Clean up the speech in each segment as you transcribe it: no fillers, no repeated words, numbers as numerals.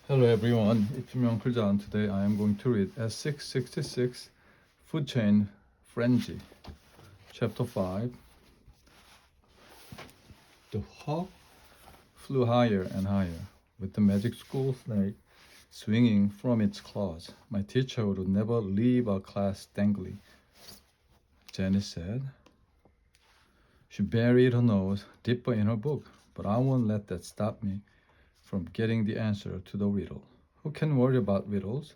Hello everyone, it's me Uncle John. Today I am going to read S666 Food Chain Frenzy, Chapter 5. The hawk flew higher and higher, with the magic school snake swinging from its claws. My teacher would never leave our class dangling, Jenny said. She buried her nose deeper in her book, but I won't let that stop me from getting the answer to the riddle. Who can worry about riddles?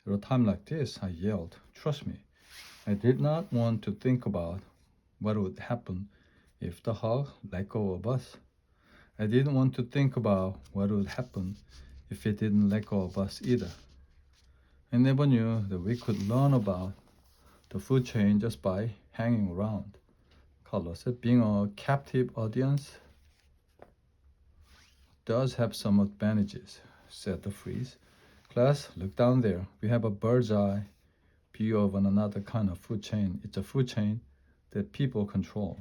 At a time like this, I yelled, trust me. I did not want to think about what would happen if the hawk let go of us. I didn't want to think about what would happen if it didn't let go of us either. I never knew that we could learn about the food chain just by hanging around. Carlos said, being a captive audience does have some advantages, said the freeze. Class, look down there. We have a bird's eye view of another kind of food chain. It's a food chain that people control.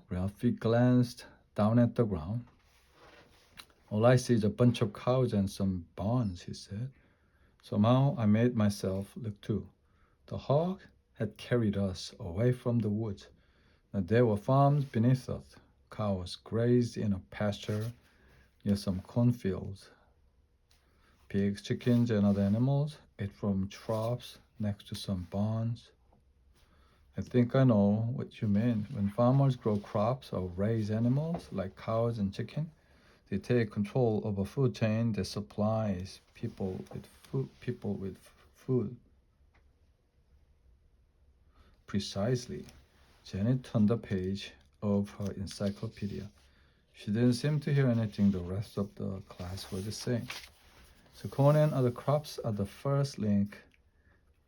Ralphie glanced down at the ground. All I see is a bunch of cows and some barns, he said. Somehow I made myself look too. The hawk had carried us away from the woods. Now there were farms beneath us. Cows grazed in a pasture near some cornfields. Pigs, chickens, and other animals ate from troughs next to some barns. I think I know what you mean. When farmers grow crops or raise animals like cows and chicken, they take control of a food chain that supplies people with food. Precisely. Janet turned the page of her encyclopedia. She didn't seem to hear anything the rest of the class was saying. So corn and other crops are the first link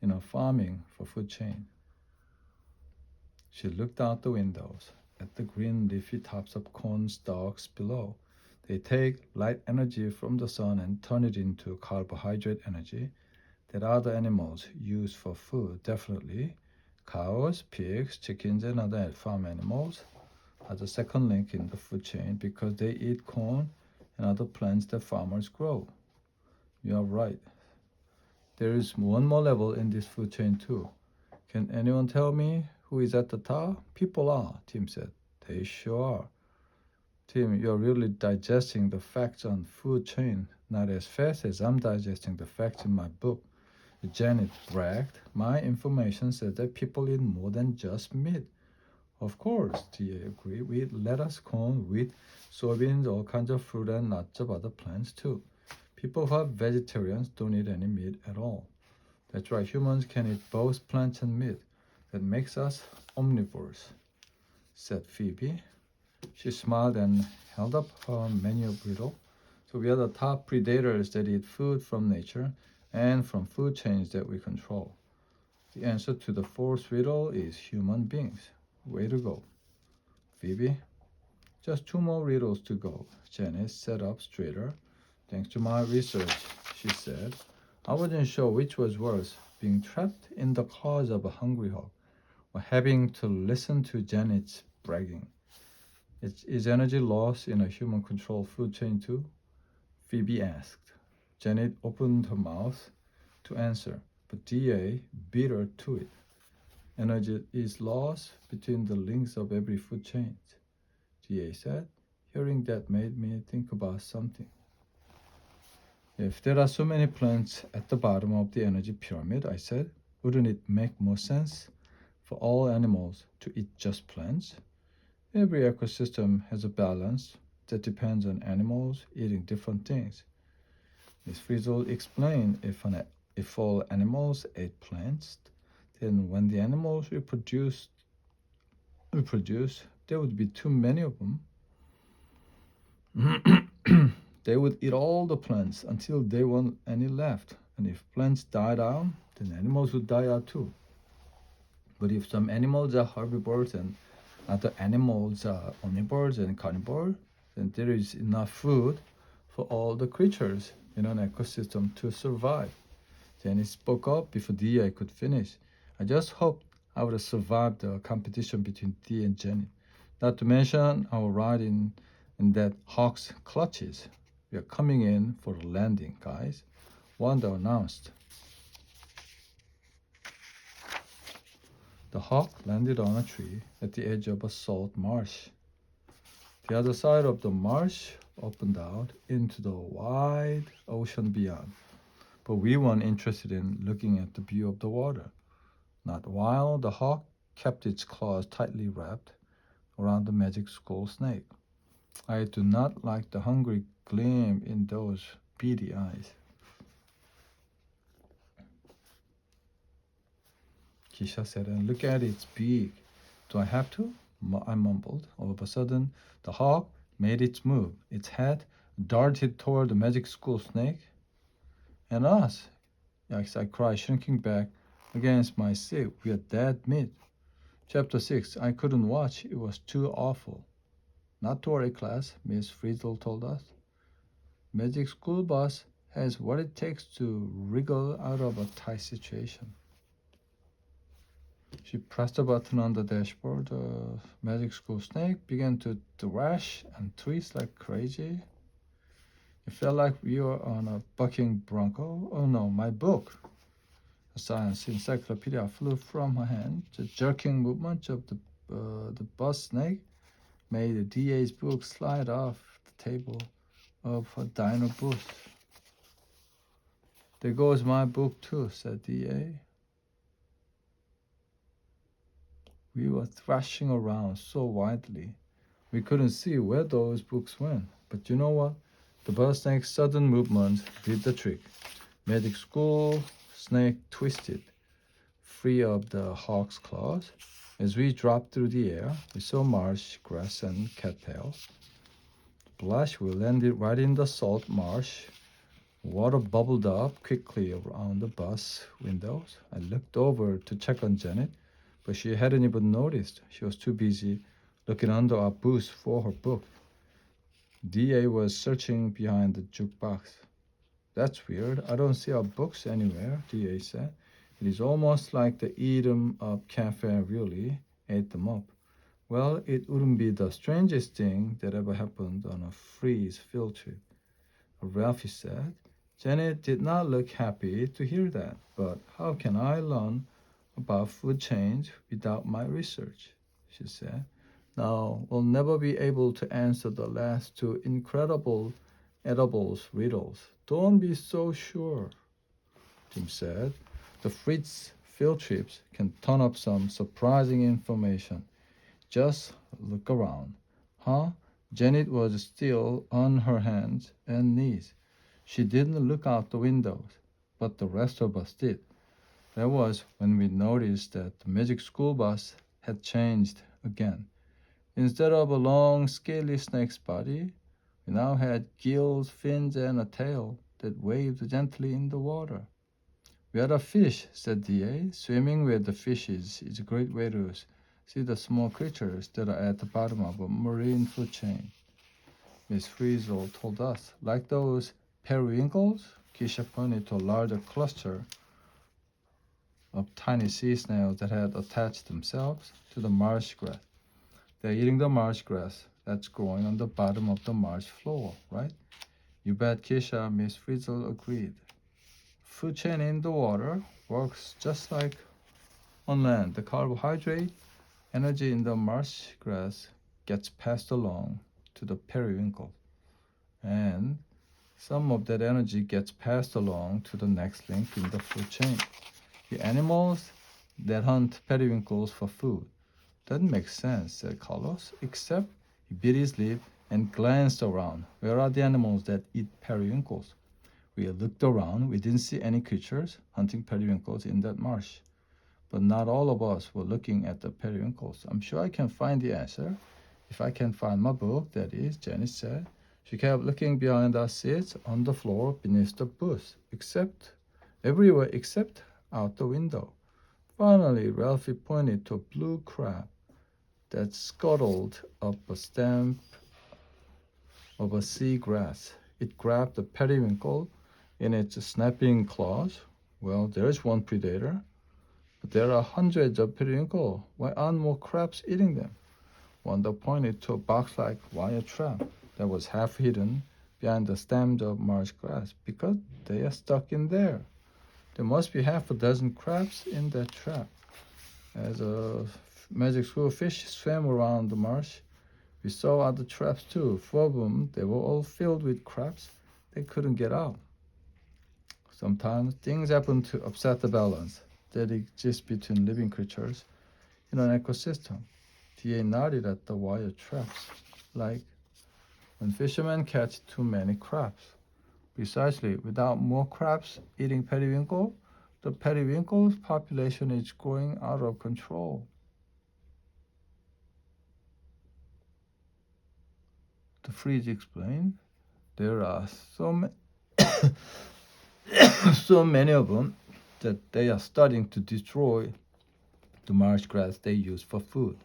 in a farming for food chain. She looked out the windows at the green leafy tops of corn stalks below. They take light energy from the sun and turn it into carbohydrate energy that other animals use for food. Definitely, cows, pigs, chickens, and other farm animals are the second link in the food chain because they eat corn and other plants that farmers grow. You are right. There is one more level in this food chain too. Can anyone tell me who is at the top? People are, Tim said. They sure are. Tim, you're really digesting the facts on food chain, not as fast as I'm digesting the facts in my book. Janet bragged. My information says that people eat more than just meat. Of course, TA agreed. We eat lettuce, corn, wheat, soybeans, all kinds of fruit, and lots of other plants too. People who are vegetarians don't eat any meat at all. That's right, humans can eat both plants and meat. That makes us omnivores, said Phoebe. She smiled and held up her menu riddle. So we are the top predators that eat food from nature and from food chains that we control. The answer to the fourth riddle is human beings. Way to go, Phoebe. Just two more riddles to go. Janice sat up straighter. Thanks to my research, she said. I wasn't sure which was worse, being trapped in the claws of a hungry hawk or having to listen to Janet's bragging. Is energy lost in a human-controlled food chain too? Phoebe asked. Janet opened her mouth to answer, but DA beat her to it. Energy is lost between the links of every food chain, DA said. Hearing that made me think about something. If there are so many plants at the bottom of the energy pyramid, I said, wouldn't it make more sense for all animals to eat just plants? Every ecosystem has a balance that depends on animals eating different things. Ms. Frizzle explained if all animals ate plants, then when the animals reproduce, there would be too many of them. They would eat all the plants until there weren't any left. And if plants died out, then animals would die out too. But if some animals are herbivores and other animals are omnivores and carnivores, then there is enough food for all the creatures in an ecosystem to survive. Jenny spoke up before Dia could finish. I just hoped I would have survived the competition between Dia and Jenny. Not to mention our ride in that hawk's clutches. We are coming in for a landing, guys, Wanda announced. The hawk landed on a tree at the edge of a salt marsh. The other side of the marsh opened out into the wide ocean beyond. But we weren't interested in looking at the view of the water. Not while the hawk kept its claws tightly wrapped around the magic school snake. I do not like the hungry gleam in those beady eyes. Keisha said, and look at its beak. Do I have to? I mumbled. All of a sudden, the hawk made its move. Its head darted toward the magic school snake and us. Yes, I cried, shrinking back against my seat. We are dead meat. Chapter 6. I couldn't watch. It was too awful. Not to worry, class, Miss Frizzle told us. Magic school bus has what it takes to wriggle out of a tight situation. She pressed a button on the dashboard. The magic school snake began to thrash and twist like crazy. It felt like we were on a bucking bronco. Oh no, my book! A science encyclopedia flew from her hand. The jerking movement of the bus snake made the DA's book slide off the table of her dino booth. There goes my book too, said DA. We were thrashing around so wildly, we couldn't see where those books went. But you know what? The bus snake's sudden movement did the trick. Magic school snake twisted, free of the hawk's claws. As we dropped through the air, we saw marsh, grass, and cattails. Splash, we landed right in the salt marsh. Water bubbled up quickly around the bus windows. I looked over to check on Janet, but she hadn't even noticed. She was too busy looking under our booth for her book. DA was searching behind the jukebox. That's weird. I don't see our books anywhere, DA said. It is almost like the eat 'em up cafe really ate them up. Well, it wouldn't be the strangest thing that ever happened on a freeze field trip, Ralphie said. Janet did not look happy to hear that, but how can I learn about food change without my research? She said. Now, we'll never be able to answer the last two incredible edibles riddles. Don't be so sure, Tim said. The Fritz field trips can turn up some surprising information. Just look around. Huh? Janet was still on her hands and knees. She didn't look out the windows, but the rest of us did. That was when we noticed that the magic school bus had changed again. Instead of a long, scaly snake's body, we now had gills, fins, and a tail that waved gently in the water. We are a fish, said DA. Swimming with the fishes is a great way to see the small creatures that are at the bottom of a marine food chain. Miss Frizzle told us, like those periwinkles, Keisha pointed to a larger cluster of tiny sea snails that had attached themselves to the marsh grass. They're eating the marsh grass that's growing on the bottom of the marsh floor, right? You bet, Keisha, Miss Frizzle agreed. Food chain in the water works just like on land. The carbohydrate energy in the marsh grass gets passed along to the periwinkle, and some of that energy gets passed along to the next link in the food chain. The animals that hunt periwinkles for food. That makes sense, said Carlos, except he bit his lip and glanced around. Where are the animals that eat periwinkles? We looked around. We didn't see any creatures hunting periwinkles in that marsh. But not all of us were looking at the periwinkles. I'm sure I can find the answer. If I can find my book, that is, Janice said. She kept looking behind our seats on the floor beneath the booth, everywhere except out the window. Finally, Ralphie pointed to a blue crab that scuttled up a stem of a sea grass. It grabbed the periwinkle in its snapping claws. Well, there's one predator. But there are hundreds of periwinkles. Why aren't more crabs eating them? Wanda pointed to a box-like wire trap that was half hidden behind the stems of marsh grass. Because they are stuck in there. There must be half a dozen crabs in that trap. As a magic school fish swam around the marsh, we saw other traps too. 4 of them, they were all filled with crabs. They couldn't get out. Sometimes things happen to upset the balance that exists between living creatures in an ecosystem. DA nodded at the wire traps, like when fishermen catch too many crabs. Precisely, without more crabs eating periwinkle, the periwinkle's population is growing out of control. The freeze explained, there are so many of them that they are starting to destroy the marsh grass they use for food.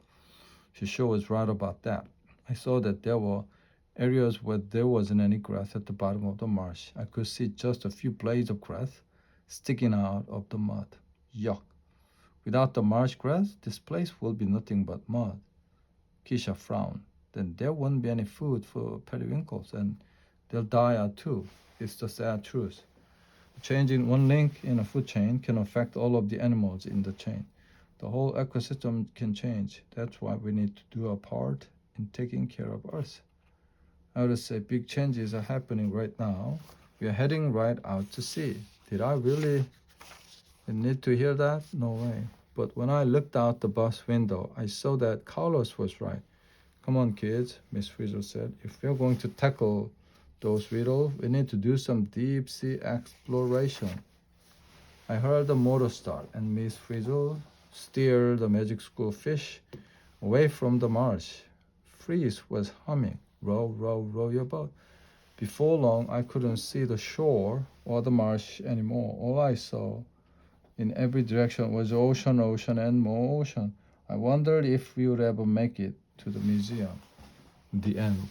She was right about that. I saw that there were areas where there wasn't any grass at the bottom of the marsh. I could see just a few blades of grass sticking out of the mud. Yuck. Without the marsh grass, this place will be nothing but mud. Keisha frowned. Then there won't be any food for periwinkles, and they'll die out too. It's the sad truth. Changing one link in a food chain can affect all of the animals in the chain. The whole ecosystem can change. That's why we need to do our part in taking care of Earth. I would say big changes are happening right now. We are heading right out to sea. Did I really need to hear that? No way. But when I looked out the bus window, I saw that Carlos was right. Come on, kids, Miss Frizzle said. If we're going to tackle those riddles, we need to do some deep sea exploration. I heard the motor start, and Miss Frizzle steered the magic school fish away from the marsh. Freeze was humming, row, row, row your boat. Before long, I couldn't see the shore or the marsh anymore. All I saw in every direction was ocean, ocean, and more ocean. I wondered if we would ever make it to the museum. The end.